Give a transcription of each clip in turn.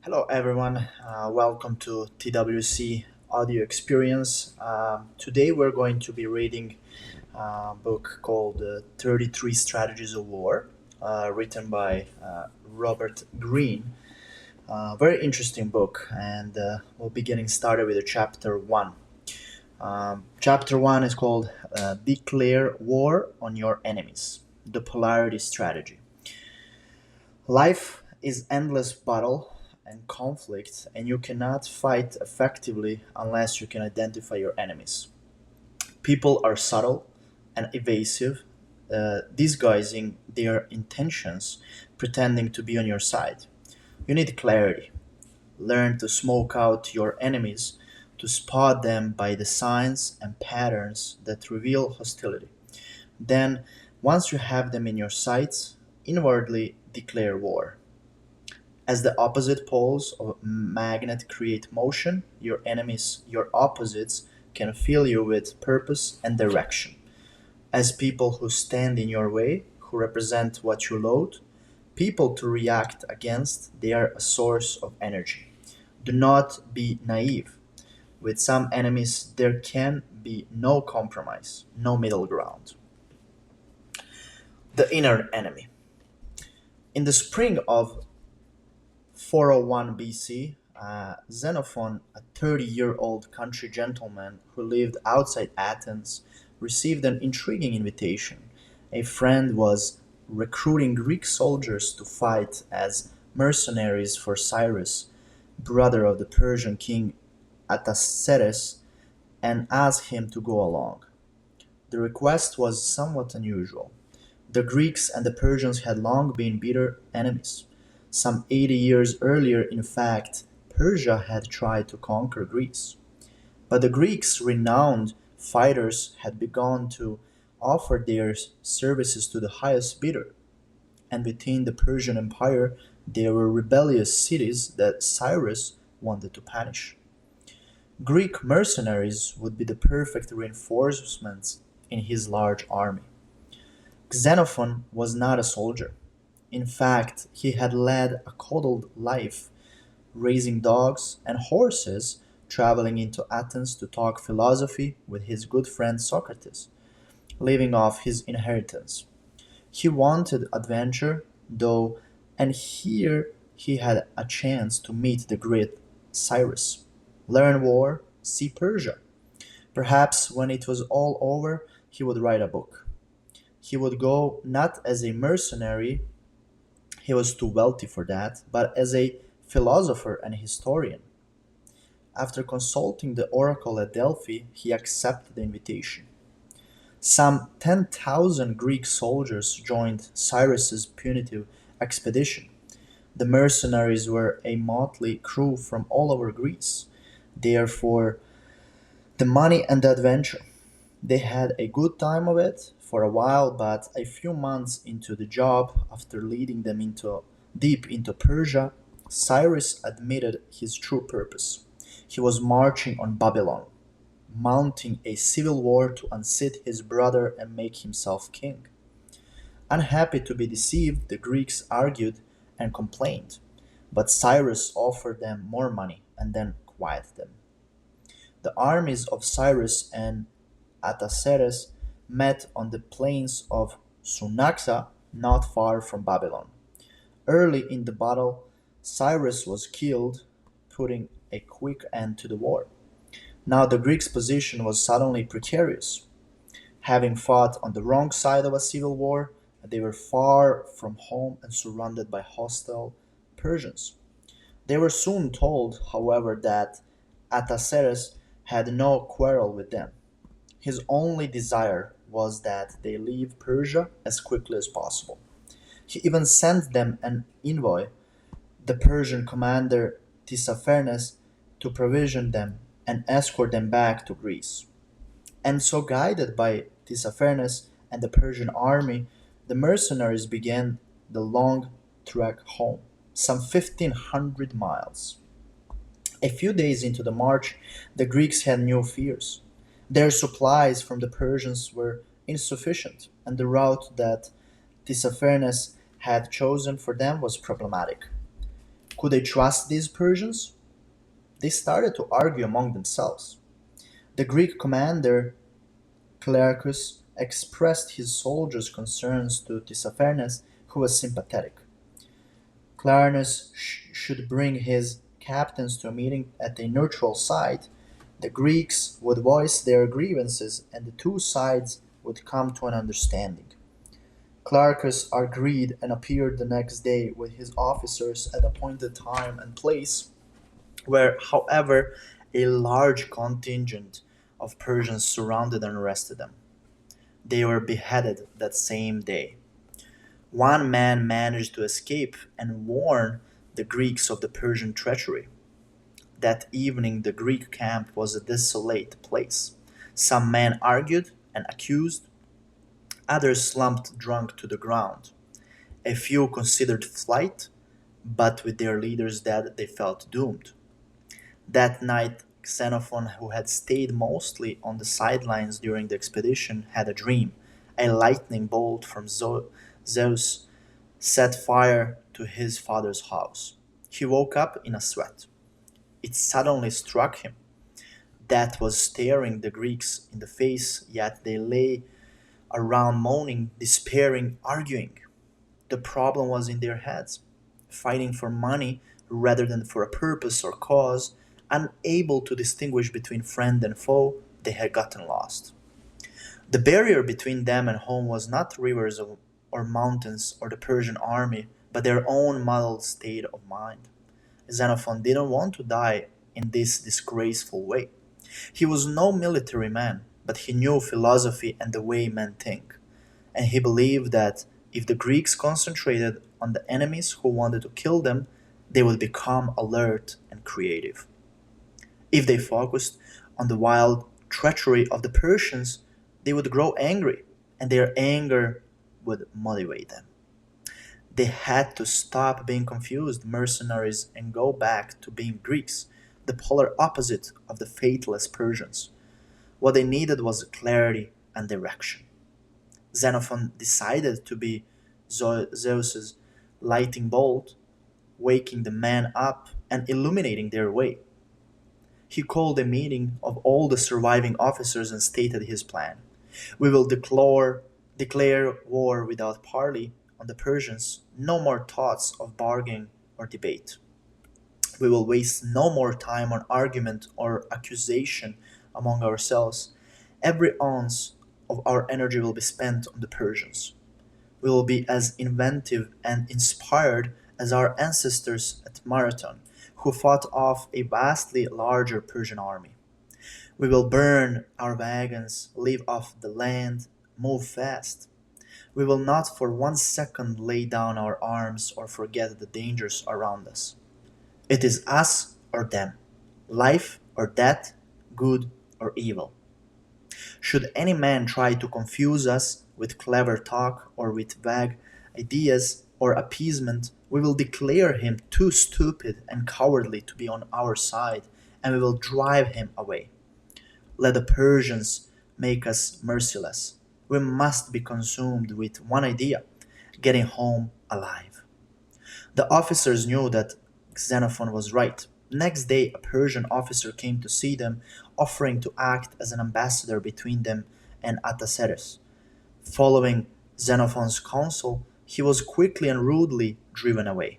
Hello, everyone. Welcome to TWC Audio Experience. Today, we're going to be reading a book called 33 Strategies of War, written by Robert Greene. Very interesting book, and we'll be getting started with chapter 1. Chapter 1 is called Declare War on Your Enemies, the Polarity Strategy. Life is endless battle and conflict, and you cannot fight effectively unless you can identify your enemies. People are subtle and evasive, disguising their intentions, pretending to be on your side. You need clarity. Learn to smoke out your enemies, to spot them by the signs and patterns that reveal hostility. Then, once you have them in your sights, inwardly declare war. As the opposite poles of a magnet create motion, your enemies, your opposites, can fill you with purpose and direction. As people who stand in your way, who represent what you loathe, people to react against, they are a source of energy. Do not be naive. With some enemies, there can be no compromise, no middle ground. The inner enemy. In the spring of 401 BC, Xenophon, a 30-year-old country gentleman who lived outside Athens, received an intriguing invitation. A friend was recruiting Greek soldiers to fight as mercenaries for Cyrus, brother of the Persian king Artaxerxes, and asked him to go along. The request was somewhat unusual. The Greeks and the Persians had long been bitter enemies. Some 80 years earlier, in fact, Persia had tried to conquer Greece. But the Greeks, renowned fighters, had begun to offer their services to the highest bidder, and within the Persian Empire there were rebellious cities that Cyrus wanted to punish. Greek mercenaries would be the perfect reinforcements in his large army. Xenophon was not a soldier. In fact, he had led a coddled life, raising dogs and horses, traveling into Athens to talk philosophy with his good friend Socrates, living off his inheritance. He wanted adventure, though, and here he had a chance to meet the great Cyrus, learn war, see Persia. Perhaps when it was all over, he would write a book. He would go not as a mercenary, he was too wealthy for that, but as a philosopher and historian. After consulting the oracle at Delphi, he accepted the invitation. Some 10,000 Greek soldiers joined Cyrus's punitive expedition. The mercenaries were a motley crew from all over Greece, there for the money and the adventure. They had a good time of it for a while, but a few months into the job, after leading them into deep into Persia, Cyrus admitted his true purpose. He was marching on Babylon, mounting a civil war to unseat his brother and make himself king. Unhappy to be deceived, the Greeks argued and complained, but Cyrus offered them more money and then quieted them. The armies of Cyrus and Artaxerxes met on the plains of Sunaxa, not far from Babylon. Early in the battle, Cyrus was killed, putting a quick end to the war. Now the Greeks' position was suddenly precarious. Having fought on the wrong side of a civil war, they were far from home and surrounded by hostile Persians. They were soon told, however, that Artaxerxes had no quarrel with them. His only desire was that they leave Persia as quickly as possible. He even sent them an envoy, the Persian commander Tissaphernes, to provision them and escort them back to Greece. And so, guided by Tissaphernes and the Persian army, the mercenaries began the long trek home, some 1,500 miles. A few days into the march, the Greeks had new fears. Their supplies from the Persians were insufficient, and the route that Tissaphernes had chosen for them was problematic. Could they trust these Persians? They started to argue among themselves. The Greek commander, Clearchus, expressed his soldiers' concerns to Tissaphernes, who was sympathetic. Clarence should bring his captains to a meeting at a neutral site. The Greeks would voice their grievances, and the two sides would come to an understanding. Clarkus agreed and appeared the next day with his officers at appointed time and place, where, however, a large contingent of Persians surrounded and arrested them. They were beheaded that same day. One man managed to escape and warn the Greeks of the Persian treachery. That evening, the Greek camp was a desolate place. Some men argued and accused, others slumped drunk to the ground. A few considered flight, but with their leaders dead, they felt doomed. That night, Xenophon, who had stayed mostly on the sidelines during the expedition, had a dream. A lightning bolt from Zeus set fire to his father's house. He woke up in a sweat. It suddenly struck him. Death was staring the Greeks in the face, yet they lay around moaning, despairing, arguing. The problem was in their heads, fighting for money rather than for a purpose or cause, unable to distinguish between friend and foe, they had gotten lost. The barrier between them and home was not rivers or mountains or the Persian army, but their own muddled state of mind. Xenophon didn't want to die in this disgraceful way. He was no military man, but he knew philosophy and the way men think, and he believed that if the Greeks concentrated on the enemies who wanted to kill them, they would become alert and creative. If they focused on the wild treachery of the Persians, they would grow angry, and their anger would motivate them. They had to stop being confused mercenaries and go back to being Greeks, the polar opposite of the faithless Persians. What they needed was clarity and direction. Xenophon decided to be Zeus's lightning bolt, waking the men up and illuminating their way. He called a meeting of all the surviving officers and stated his plan. We will declare war without parley on the Persians, no more thoughts of bargaining or debate. We will waste no more time on argument or accusation among ourselves. Every ounce of our energy will be spent on the Persians. We will be as inventive and inspired as our ancestors at Marathon, who fought off a vastly larger Persian army. We will burn our wagons, live off the land, move fast. We will not for 1 second lay down our arms or forget the dangers around us. It is us or them, life or death, good or evil. Should any man try to confuse us with clever talk or with vague ideas or appeasement, we will declare him too stupid and cowardly to be on our side, and we will drive him away. Let the Persians make us merciless. We must be consumed with one idea, getting home alive. The officers knew that Xenophon was right. Next day, a Persian officer came to see them, offering to act as an ambassador between them and Artaceres. Following Xenophon's counsel, he was quickly and rudely driven away.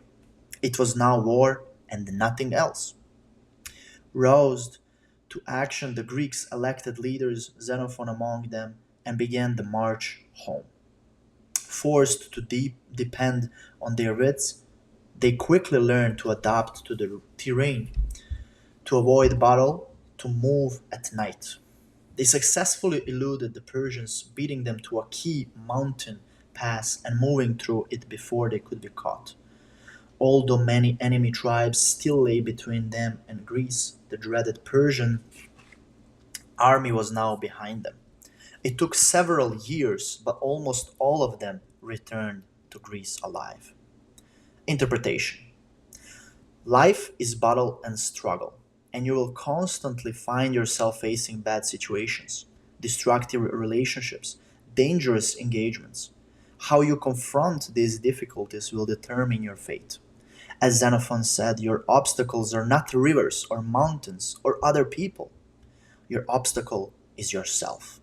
It was now war and nothing else. Roused to action, the Greeks elected leaders, Xenophon among them, and began the march home. Forced to depend on their wits, they quickly learned to adapt to the terrain, to avoid battle, to move at night. They successfully eluded the Persians, beating them to a key mountain pass and moving through it before they could be caught. Although many enemy tribes still lay between them and Greece, the dreaded Persian army was now behind them. It took several years, but almost all of them returned to Greece alive. Interpretation: life is battle and struggle, and you will constantly find yourself facing bad situations, destructive relationships, dangerous engagements. How you confront these difficulties will determine your fate. As Xenophon said, your obstacles are not rivers or mountains or other people. Your obstacle is yourself.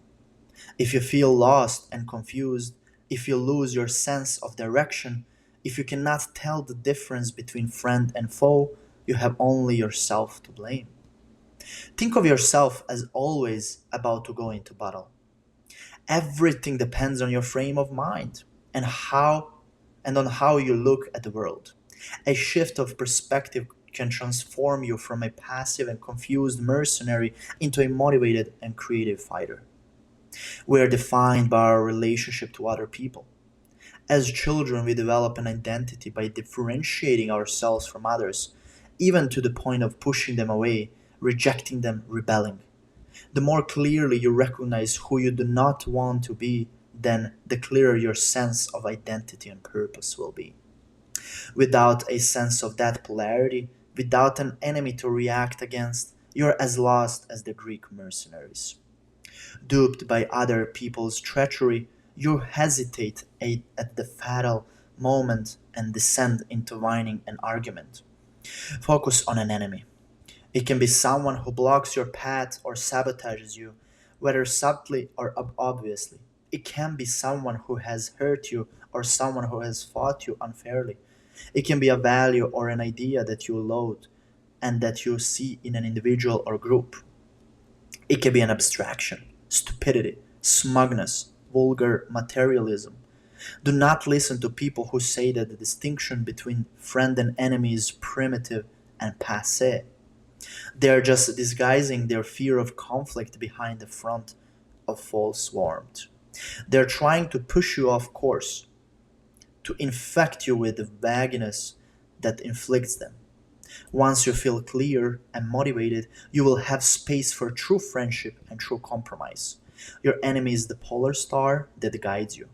If you feel lost and confused, if you lose your sense of direction, if you cannot tell the difference between friend and foe, you have only yourself to blame. Think of yourself as always about to go into battle. Everything depends on your frame of mind and on how you look at the world. A shift of perspective can transform you from a passive and confused mercenary into a motivated and creative fighter. We are defined by our relationship to other people. As children, we develop an identity by differentiating ourselves from others, even to the point of pushing them away, rejecting them, rebelling. The more clearly you recognize who you do not want to be, then the clearer your sense of identity and purpose will be. Without a sense of that polarity, without an enemy to react against, you're as lost as the Greek mercenaries. Duped by other people's treachery, you hesitate at the fatal moment and descend into whining and argument. Focus on an enemy. It can be someone who blocks your path or sabotages you, whether subtly or obviously. It can be someone who has hurt you or someone who has fought you unfairly. It can be a value or an idea that you loathe and that you see in an individual or group. It can be an abstraction, stupidity, smugness, vulgar materialism. Do not listen to people who say that the distinction between friend and enemy is primitive and passe. They are just disguising their fear of conflict behind the front of false warmth. They're trying to push you off course, to infect you with the vagueness that inflicts them. Once you feel clear and motivated, you will have space for true friendship and true compromise. Your enemy is the polar star that guides you.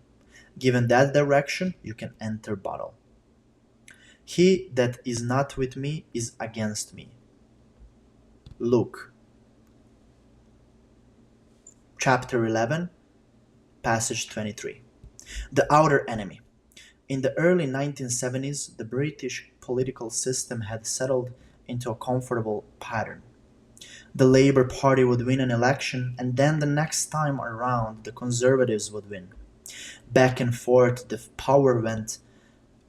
Given that direction, you can enter battle. He that is not with me is against me. Luke chapter 11, passage 23. The outer enemy. In the early 1970s, the British political system had settled into a comfortable pattern. The Labour Party would win an election, and then the next time around, the Conservatives would win. Back and forth, the power went,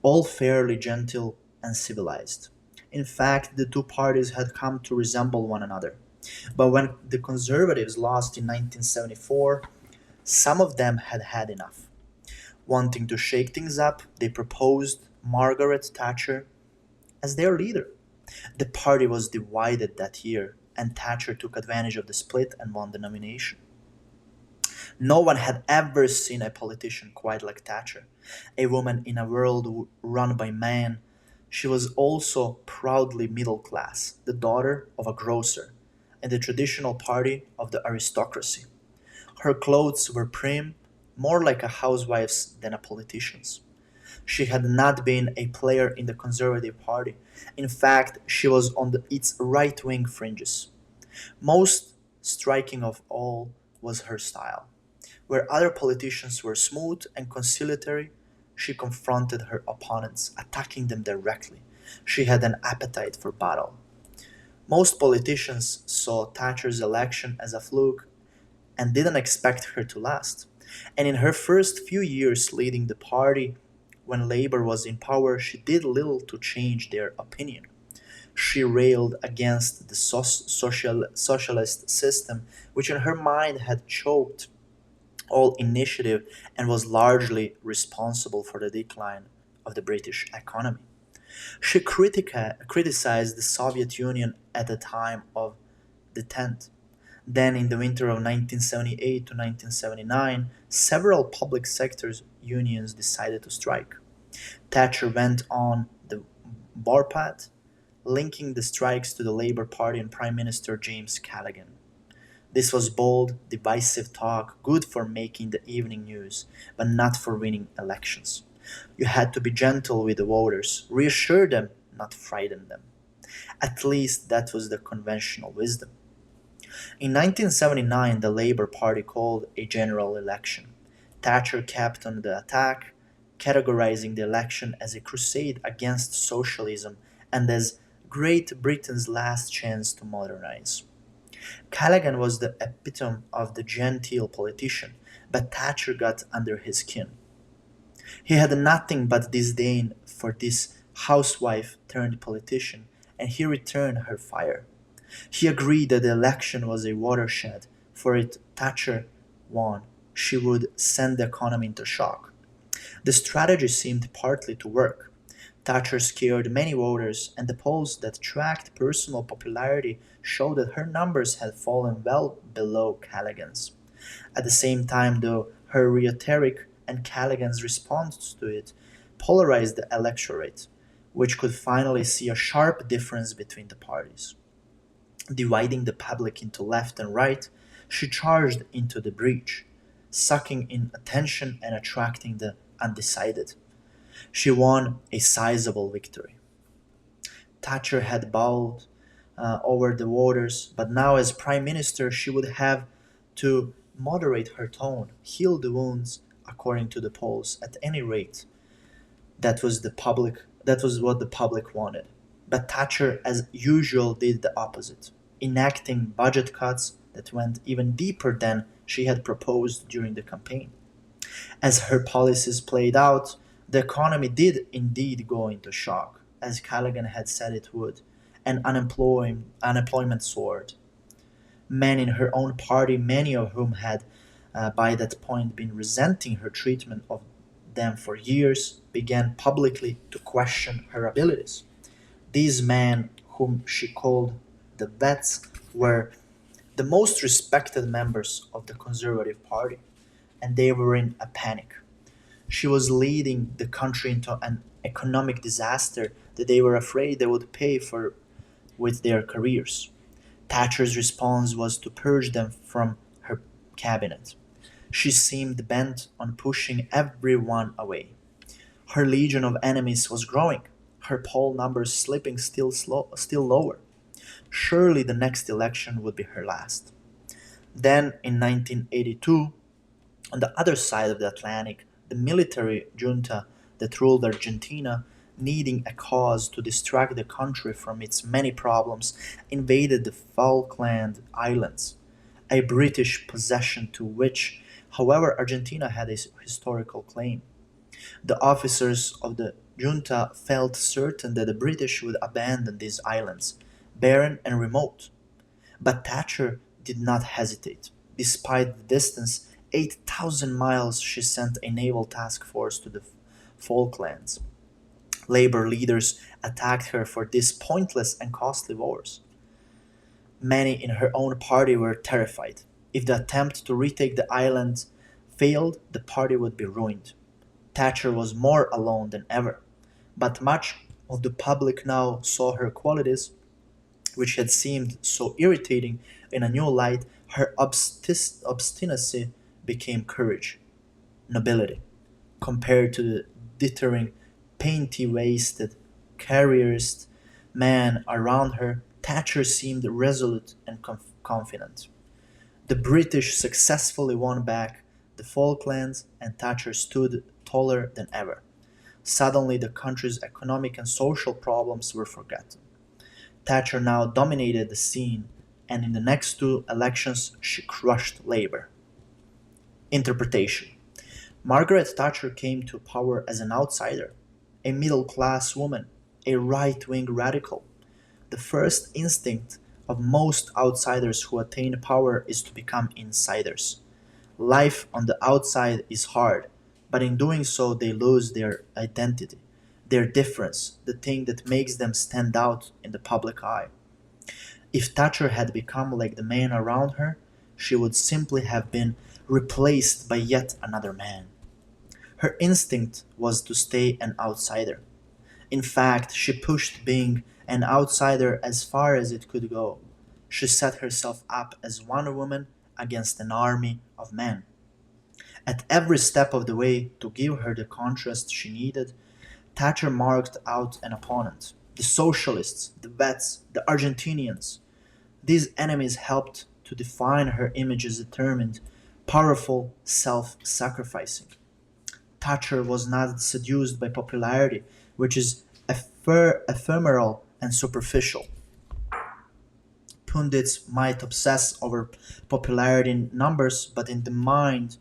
all fairly gentle and civilized. In fact, the two parties had come to resemble one another. But when the Conservatives lost in 1974, some of them had had enough. Wanting to shake things up, they proposed Margaret Thatcher as their leader. The party was divided that year, and Thatcher took advantage of the split and won the nomination. No one had ever seen a politician quite like Thatcher, a woman in a world run by men. She was also proudly middle class, the daughter of a grocer, in the traditional party of the aristocracy. Her clothes were prim, more like a housewife's than a politician's. She had not been a player in the Conservative Party. In fact, she was on its right wing fringes. Most striking of all was her style. Where other politicians were smooth and conciliatory, she confronted her opponents, attacking them directly. She had an appetite for battle. Most politicians saw Thatcher's election as a fluke and didn't expect her to last. And in her first few years leading the party, when Labour was in power, she did little to change their opinion. She railed against the socialist system, which in her mind had choked all initiative and was largely responsible for the decline of the British economy. She criticized the Soviet Union at the time of detente. Then, in the winter of 1978 to 1979, several public sector unions decided to strike. Thatcher went on the warpath, linking the strikes to the Labour Party and Prime Minister James Callaghan. This was bold, divisive talk, good for making the evening news, but not for winning elections. You had to be gentle with the voters, reassure them, not frighten them. At least that was the conventional wisdom. In 1979, the Labour Party called a general election. Thatcher kept on the attack, categorizing the election as a crusade against socialism and as Great Britain's last chance to modernize. Callaghan was the epitome of the genteel politician, but Thatcher got under his skin. He had nothing but disdain for this housewife turned politician, and he returned her fire. He agreed that the election was a watershed, for if Thatcher won, she would send the economy into shock. The strategy seemed partly to work. Thatcher scared many voters, and the polls that tracked personal popularity showed that her numbers had fallen well below Callaghan's. At the same time, though, her rhetoric and Callaghan's response to it polarized the electorate, which could finally see a sharp difference between the parties. Dividing the public into left and right, she charged into the breach, sucking in attention and attracting the undecided. She won a sizable victory. Thatcher had bowled over the waters, but now as Prime Minister she would have to moderate her tone, heal the wounds, according to the polls, at any rate. That was what the public wanted. But Thatcher, as usual, did the opposite, enacting budget cuts that went even deeper than she had proposed during the campaign. As her policies played out, the economy did indeed go into shock, as Callaghan had said it would, and unemployment soared. Men in her own party, many of whom had by that point been resenting her treatment of them for years, began publicly to question her abilities. These men, whom she called the vets, were the most respected members of the Conservative Party, and they were in a panic. She was leading the country into an economic disaster that they were afraid they would pay for with their careers. Thatcher's response was to purge them from her cabinet. She seemed bent on pushing everyone away. Her legion of enemies was growing, her poll numbers slipping still lower. Surely the next election would be her last. Then, in 1982, on the other side of the Atlantic, the military junta that ruled Argentina, needing a cause to distract the country from its many problems, invaded the Falkland Islands, a British possession to which, however, Argentina had a historical claim. The officers of the junta felt certain that the British would abandon these islands, barren and remote. But Thatcher did not hesitate. Despite the distance, 8,000 miles, she sent a naval task force to the Falklands. Labour leaders attacked her for these pointless and costly wars. Many in her own party were terrified. If the attempt to retake the island failed, the party would be ruined. Thatcher was more alone than ever, but much of the public now saw her qualities, which had seemed so irritating, in a new light. Her obstinacy became courage, nobility. Compared to the dithering, painty-waisted, careerist man around her, Thatcher seemed resolute and confident. The British successfully won back the Falklands, and Thatcher stood taller than ever. Suddenly, the country's economic and social problems were forgotten. Thatcher now dominated the scene, and in the next two elections she crushed Labour. Interpretation: Margaret Thatcher came to power as an outsider, a middle class woman, a right wing radical. The first instinct of most outsiders who attain power is to become insiders. Life on the outside is hard, but in doing so they lose their identity, their difference, the thing that makes them stand out in the public eye. If Thatcher had become like the men around her, she would simply have been replaced by yet another man. Her instinct was to stay an outsider. In fact, she pushed being an outsider as far as it could go. She set herself up as one woman against an army of men. At every step of the way, to give her the contrast she needed, Thatcher marked out an opponent. The socialists, the vets, the Argentinians. These enemies helped to define her image as determined, powerful, self sacrificing. Thatcher was not seduced by popularity, which is ephemeral and superficial. Pundits might obsess over popularity in numbers, but in the mind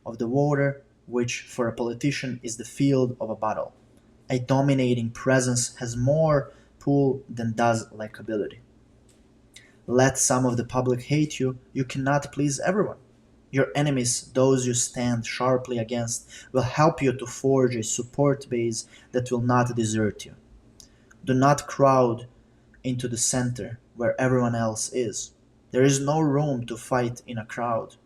of the voter, which for a politician is the field of a battle, a dominating presence has more pull than does likability. Let some of the public hate you, you cannot please everyone. Your enemies, those you stand sharply against, will help you to forge a support base that will not desert you. Do not crowd into the center where everyone else is. There is no room to fight in a crowd.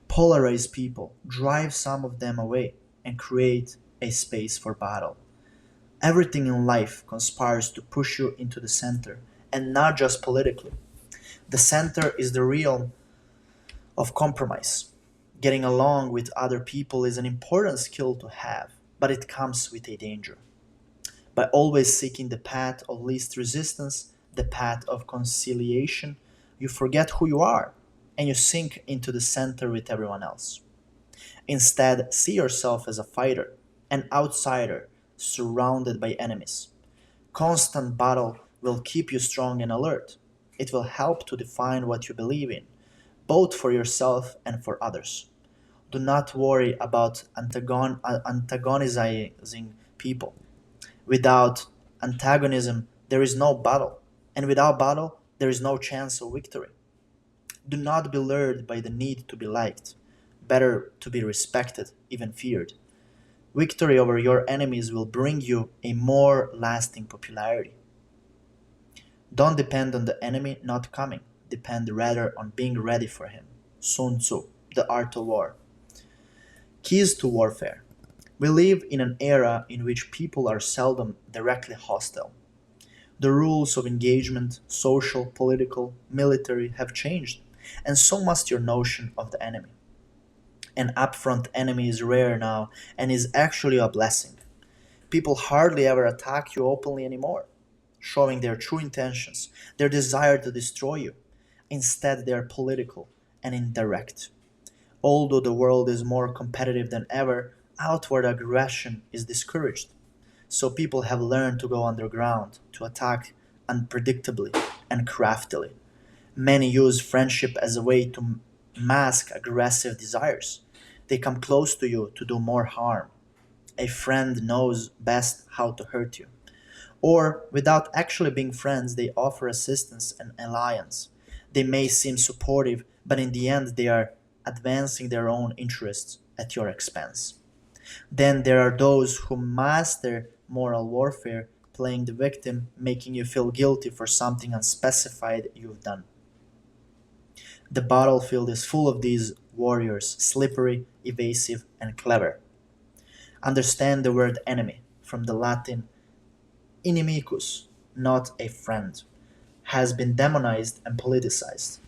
Polarize people, drive some of them away, and create a space for battle. Everything in life conspires to push you into the center, and not just politically. The center is the realm of compromise. Getting along with other people is an important skill to have, but it comes with a danger. By always seeking the path of least resistance, the path of conciliation, you forget who you are and you sink into the center with everyone else. Instead, see yourself as a fighter, an outsider surrounded by enemies. Constant battle will keep you strong and alert. It will help to define what you believe in, both for yourself and for others. Do not worry about antagonizing people. Without antagonism, there is no battle, and without battle, there is no chance of victory. Do not be lured by the need to be liked. Better to be respected, even feared. Victory over your enemies will bring you a more lasting popularity. Don't depend on the enemy not coming. Depend rather on being ready for him. Sun Tzu, The Art of War. Keys to warfare. We live in an era in which people are seldom directly hostile. The rules of engagement, social, political, military, have changed, and so must your notion of the enemy. An upfront enemy is rare now and is actually a blessing. People hardly ever attack you openly anymore, showing their true intentions, their desire to destroy you. Instead, they are political and indirect. Although the world is more competitive than ever, outward aggression is discouraged. So people have learned to go underground, to attack unpredictably and craftily. Many use friendship as a way to mask aggressive desires. They come close to you to do more harm. A friend knows best how to hurt you. Or, without actually being friends, they offer assistance and alliance. They may seem supportive, but in the end, they are advancing their own interests at your expense. Then there are those who master moral warfare, playing the victim, making you feel guilty for something unspecified you've done. The battlefield is full of these warriors, slippery, evasive, and clever. Understand the word enemy, from the Latin inimicus, not a friend, has been demonized and politicized.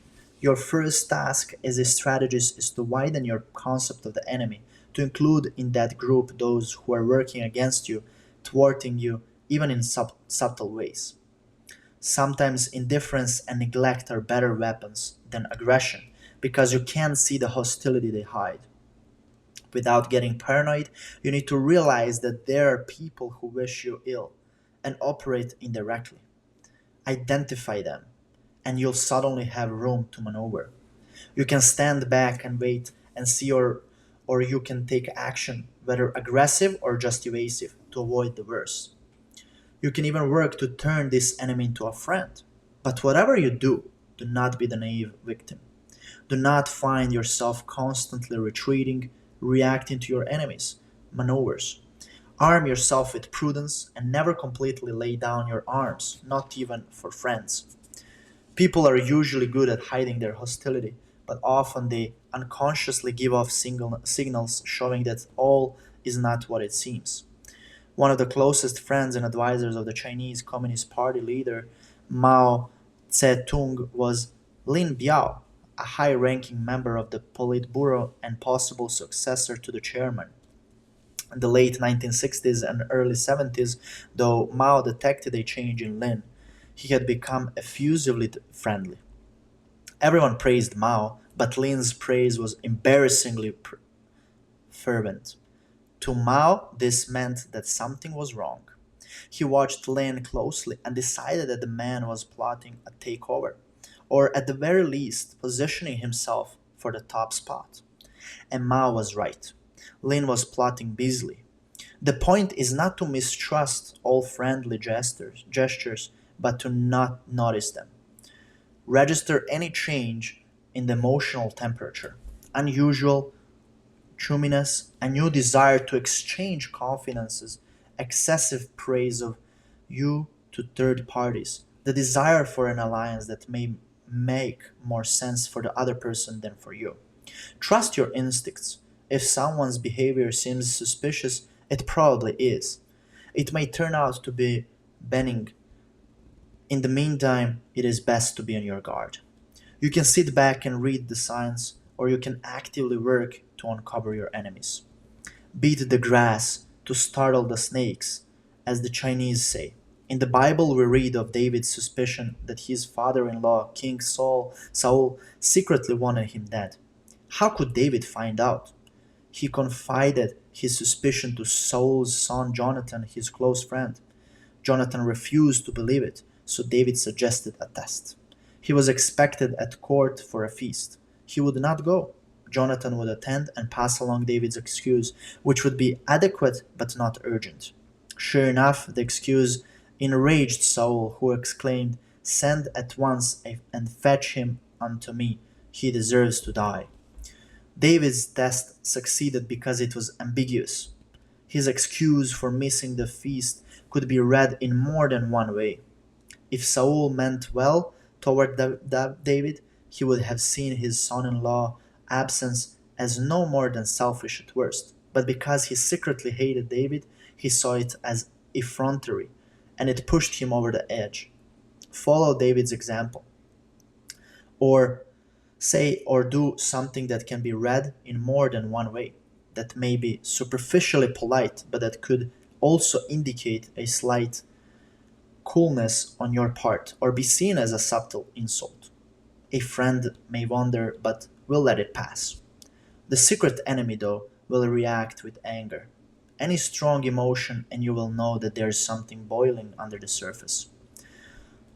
Your first task as a strategist is to widen your concept of the enemy, to include in that group those who are working against you, thwarting you, even in subtle ways. Sometimes indifference and neglect are better weapons than aggression because you can't see the hostility they hide. Without getting paranoid, you need to realize that there are people who wish you ill and operate indirectly. Identify them, and you'll suddenly have room to maneuver. You can stand back and wait and see, or you can take action, whether aggressive or just evasive, to avoid the worst. You can even work to turn this enemy into a friend. But whatever you do not be the naive victim. Do not find yourself constantly retreating, reacting to your enemies' maneuvers. Arm yourself with prudence and never completely lay down your arms, not even for friends. People are usually good at hiding their hostility, but often they unconsciously give off signals showing that all is not what it seems. One of the closest friends and advisors of the Chinese Communist Party leader Mao Zedong was Lin Biao, a high ranking member of the Politburo and possible successor to the chairman. In the late 1960s and early 70s, though Mao detected a change in Lin, he had become effusively friendly. Everyone praised Mao, but Lin's praise was embarrassingly fervent. To Mao, this meant that something was wrong. He watched Lin closely and decided that the man was plotting a takeover, or at the very least, positioning himself for the top spot. And Mao was right. Lin was plotting busily. The point is not to mistrust all friendly gestures, but to not notice them. Register any change in the emotional temperature, unusual, chumminess, a new desire to exchange confidences, excessive praise of you to third parties, the desire for an alliance that may make more sense for the other person than for you. Trust your instincts. If someone's behavior seems suspicious, it probably is. It may turn out to be benign. In the meantime, it is best to be on your guard. You can sit back and read the signs, or you can actively work to uncover your enemies. Beat the grass to startle the snakes, as the Chinese say. In the Bible, we read of David's suspicion that his father in law, King Saul, secretly wanted him dead. How could David find out? He confided his suspicion to Saul's son Jonathan, his close friend. Jonathan refused to believe it, so David suggested a test. He was expected at court for a feast. He would not go. Jonathan would attend and pass along David's excuse, which would be adequate but not urgent. Sure enough, the excuse enraged Saul, who exclaimed, "Send at once and fetch him unto me. He deserves to die." David's test succeeded because it was ambiguous. His excuse for missing the feast could be read in more than one way. If Saul meant well toward David, he would have seen his son in law absence as no more than selfish at worst. But because he secretly hated David, he saw it as effrontery, and it pushed him over the edge. Follow David's example, or say or do something that can be read in more than one way, that may be superficially polite, but that could also indicate a slight coolness on your part, or be seen as a subtle insult. A friend may wonder, but will let it pass. The secret enemy, though, will react with anger. Any strong emotion, and you will know that there is something boiling under the surface.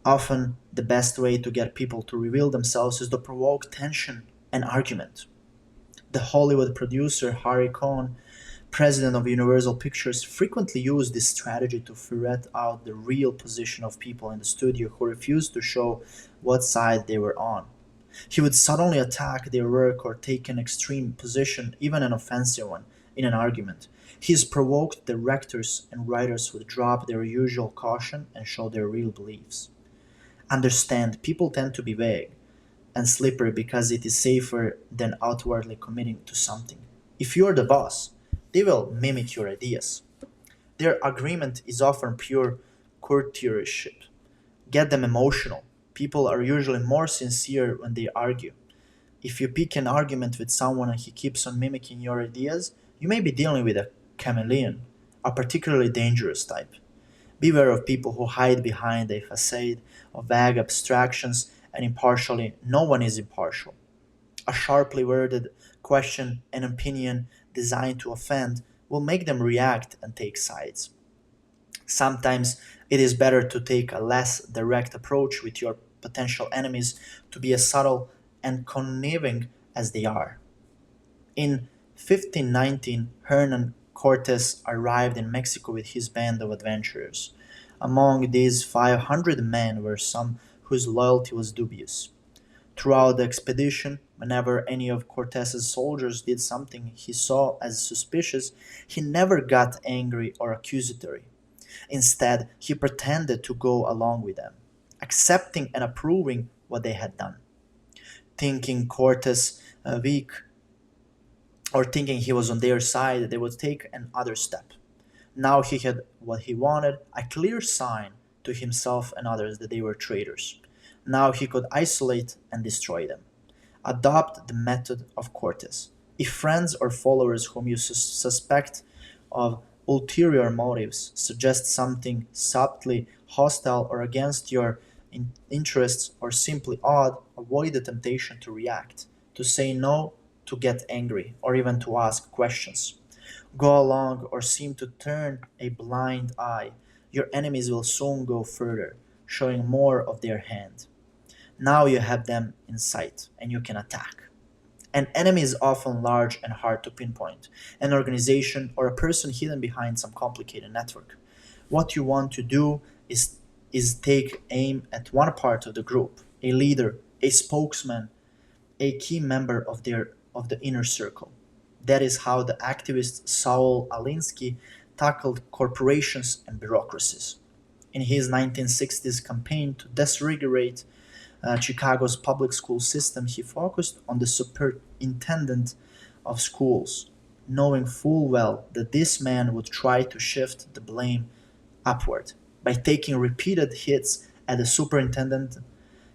Often, the best way to get people to reveal themselves is to provoke tension and argument. The Hollywood producer Harry Cohn, president of Universal Pictures, frequently used this strategy to ferret out the real position of people in the studio who refused to show what side they were on. He would suddenly attack their work or take an extreme position, even an offensive one, in an argument. His provoked directors and writers would drop their usual caution and show their real beliefs. Understand, people tend to be vague and slippery because it is safer than outwardly committing to something. If you're the boss, they will mimic your ideas. Their agreement is often pure courtiership. Get them emotional. People are usually more sincere when they argue. If you pick an argument with someone and he keeps on mimicking your ideas, you may be dealing with a chameleon, a particularly dangerous type. Beware of people who hide behind a facade of vague abstractions and impartially. No one is impartial. A sharply worded question, an opinion designed to offend, will make them react and take sides. Sometimes it is better to take a less direct approach with your potential enemies, to be as subtle and conniving as they are. In 1519, Hernan Cortes arrived in Mexico with his band of adventurers. Among these 500 men were some whose loyalty was dubious. Throughout the expedition, whenever any of Cortes's soldiers did something he saw as suspicious, he never got angry or accusatory. Instead, he pretended to go along with them, accepting and approving what they had done. Thinking Cortes weak, or thinking he was on their side, they would take another step. Now he had what he wanted, a clear sign to himself and others that they were traitors. Now he could isolate and destroy them. Adopt the method of Cortes. If friends or followers whom you suspect of ulterior motives suggest something subtly hostile or against your interests or simply odd, avoid the temptation to react, to say no, to get angry, or even to ask questions. Go along or seem to turn a blind eye, your enemies will soon go further, showing more of their hand. Now you have them in sight and you can attack. An enemy is often large and hard to pinpoint, an organization or a person hidden behind some complicated network. What you want to do is take aim at one part of the group, a leader, a spokesman, a key member of the inner circle. That is how the activist Saul Alinsky tackled corporations and bureaucracies. In his 1960s campaign to desegregate Chicago's public school system, he focused on the superintendent of schools, knowing full well that this man would try to shift the blame upward. By taking repeated hits at the superintendent,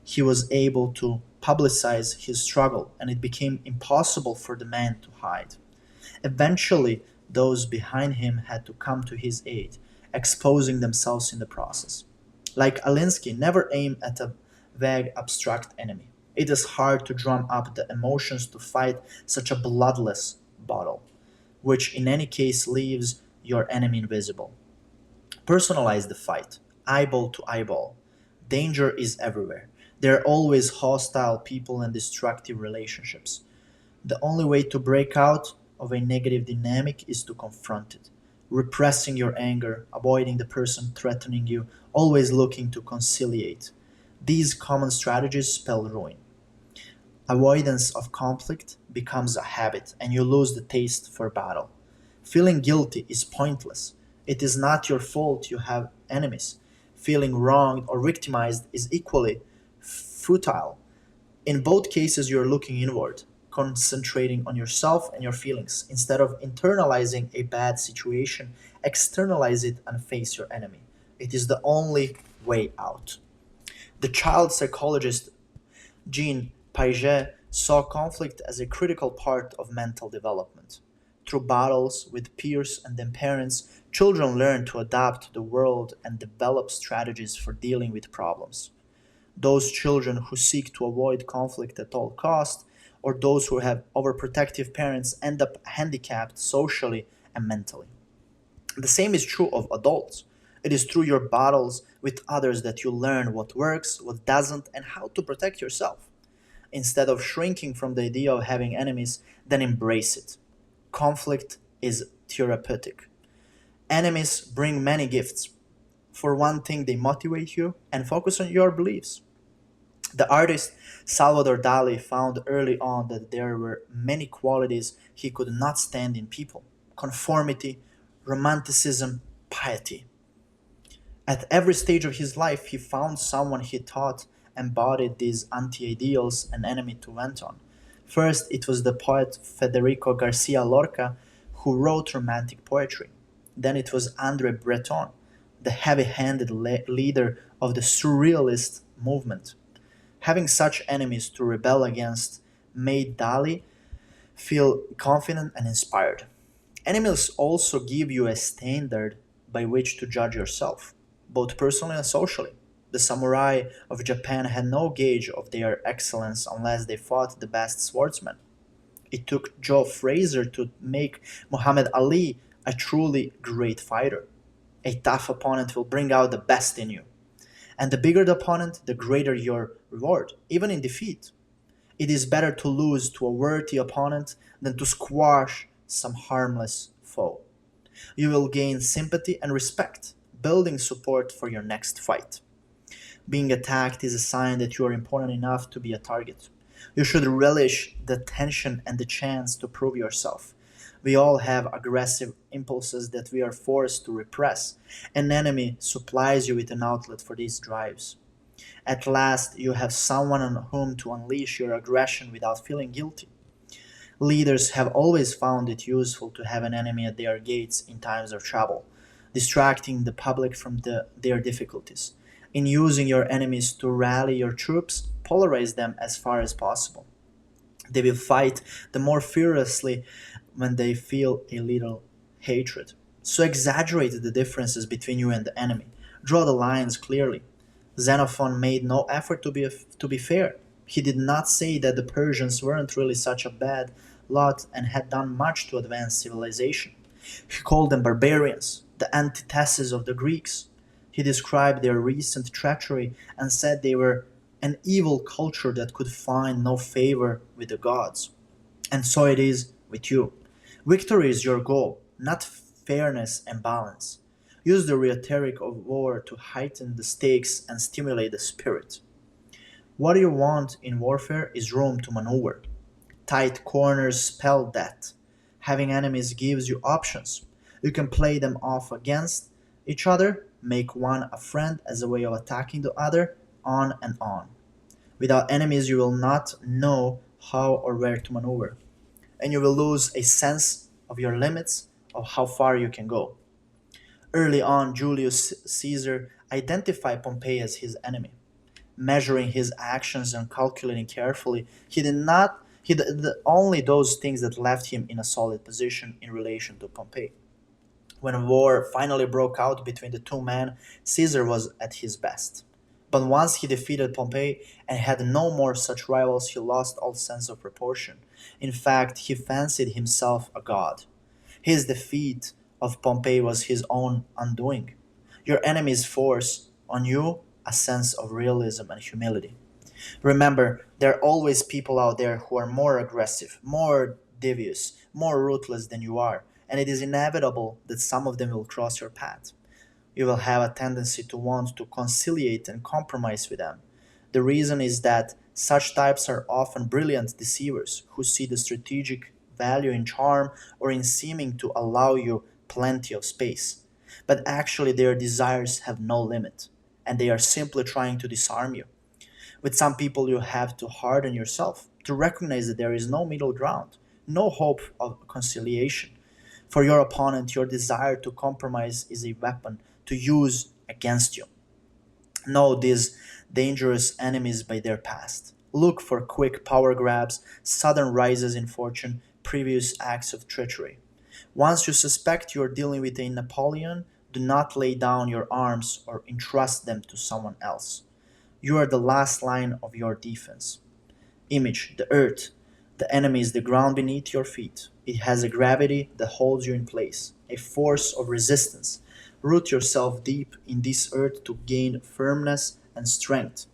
he was able to publicize his struggle, and it became impossible for the man to hide. Eventually, those behind him had to come to his aid, exposing themselves in the process. Like Alinsky, never aim at a vague, abstract enemy. It is hard to drum up the emotions to fight such a bloodless battle, which in any case leaves your enemy invisible. Personalize the fight, eyeball to eyeball. Danger is everywhere. There are always hostile people and destructive relationships. The only way to break out of a negative dynamic is to confront it. Repressing your anger, avoiding the person threatening you, always looking to conciliate. These common strategies spell ruin. Avoidance of conflict becomes a habit and you lose the taste for battle. Feeling guilty is pointless. It is not your fault you have enemies. Feeling wronged or victimized is equally futile. In both cases, you're looking inward, concentrating on yourself and your feelings. Instead of internalizing a bad situation, externalize it and face your enemy. It is the only way out. The child psychologist Jean Piaget saw conflict as a critical part of mental development. Through battles with peers and then parents, children learn to adapt to the world and develop strategies for dealing with problems. Those children who seek to avoid conflict at all costs, or those who have overprotective parents, end up handicapped socially and mentally. The same is true of adults. It is through your battles with others that you learn what works, what doesn't, and how to protect yourself. Instead of shrinking from the idea of having enemies, then embrace it. Conflict is therapeutic. Enemies bring many gifts. For one thing, they motivate you and focus on your beliefs. The artist Salvador Dali found early on that there were many qualities he could not stand in people: conformity, romanticism, piety. At every stage of his life, he found someone he thought embodied these anti ideals, an enemy to vent on. First, it was the poet Federico Garcia Lorca who wrote romantic poetry. Then it was Andre Breton, the heavy handed leader of the Surrealist movement. Having such enemies to rebel against made Dali feel confident and inspired. Enemies also give you a standard by which to judge yourself, both personally and socially. The samurai of Japan had no gauge of their excellence unless they fought the best swordsmen. It took Joe Frazier to make Muhammad Ali a truly great fighter. A tough opponent will bring out the best in you. And the bigger the opponent, the greater your reward, even in defeat. It is better to lose to a worthy opponent than to squash some harmless foe. You will gain sympathy and respect, building support for your next fight. Being attacked is a sign that you are important enough to be a target. You should relish the tension and the chance to prove yourself. We all have aggressive impulses that we are forced to repress. An enemy supplies you with an outlet for these drives. At last, you have someone on whom to unleash your aggression without feeling guilty. Leaders have always found it useful to have an enemy at their gates in times of trouble, distracting the public from their difficulties. In using your enemies to rally your troops, polarize them as far as possible. They will fight the more furiously when they feel a little hatred. So exaggerate the differences between you and the enemy. Draw the lines clearly. Xenophon made no effort to be fair. He did not say that the Persians weren't really such a bad lot and had done much to advance civilization. He called them barbarians, the antithesis of the Greeks. He described their recent treachery and said they were an evil culture that could find no favor with the gods. And so it is with you. Victory is your goal, not fairness and balance. Use the rhetoric of war to heighten the stakes and stimulate the spirit. What you want in warfare is room to maneuver. Tight corners spell that. Having enemies gives you options. You can play them off against each other, make one a friend as a way of attacking the other, on and on. Without enemies, you will not know how or where to maneuver, and you will lose a sense of your limits, of how far you can go. Early on, Julius Caesar identified Pompey as his enemy. Measuring his actions and calculating carefully, he did not he did only those things that left him in a solid position in relation to Pompey. When war finally broke out between the two men, Caesar was at his best. But once he defeated Pompey and had no more such rivals, he lost all sense of proportion. In fact, he fancied himself a god. His defeat of Pompey was his own undoing. Your enemies force on you a sense of realism and humility. Remember, there are always people out there who are more aggressive, more devious, more ruthless than you are, and it is inevitable that some of them will cross your path. You will have a tendency to want to conciliate and compromise with them. The reason is that such types are often brilliant deceivers who see the strategic value in charm or in seeming to allow you plenty of space. But actually, their desires have no limit, and they are simply trying to disarm you. With some people, you have to harden yourself to recognize that there is no middle ground, no hope of conciliation. For your opponent, your desire to compromise is a weapon to use against you. Know these dangerous enemies by their past. Look for quick power grabs, sudden rises in fortune, previous acts of treachery. Once you suspect you are dealing with a Napoleon, do not lay down your arms or entrust them to someone else. You are the last line of your defense. Image, the earth. The enemy is the ground beneath your feet. It has a gravity that holds you in place, a force of resistance. Root yourself deep in this earth to gain firmness and strength.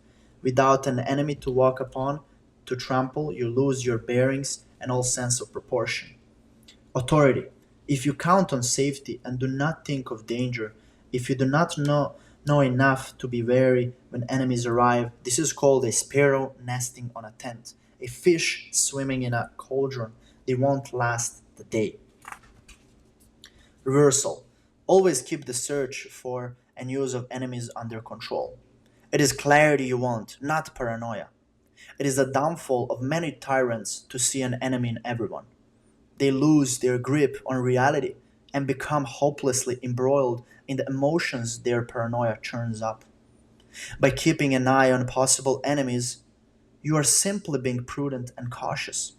Without an enemy to walk upon, to trample, you lose your bearings and all sense of proportion. Authority. If you count on safety and do not think of danger, if you do not know enough to be wary when enemies arrive, this is called a sparrow nesting on a tent, a fish swimming in a cauldron. They won't last the day. Reversal. Always keep the search for and use of enemies under control. It is clarity you want, not paranoia. It is the downfall of many tyrants to see an enemy in everyone. They lose their grip on reality and become hopelessly embroiled in the emotions their paranoia churns up. By keeping an eye on possible enemies, you are simply being prudent and cautious.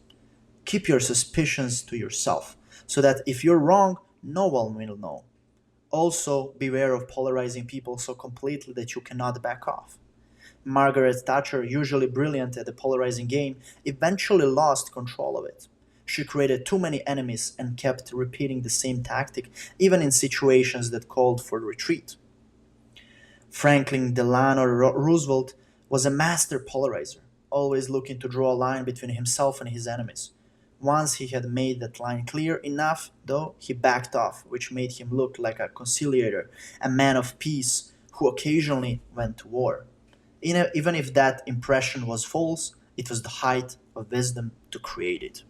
Keep your suspicions to yourself, so that if you're wrong, no one will know. Also, beware of polarizing people so completely that you cannot back off. Margaret Thatcher, usually brilliant at the polarizing game, eventually lost control of it. She created too many enemies and kept repeating the same tactic, even in situations that called for retreat. Franklin Delano Roosevelt was a master polarizer, always looking to draw a line between himself and his enemies. Once he had made that line clear enough, though, he backed off, which made him look like a conciliator, a man of peace who occasionally went to war. Even if that impression was false, it was the height of wisdom to create it.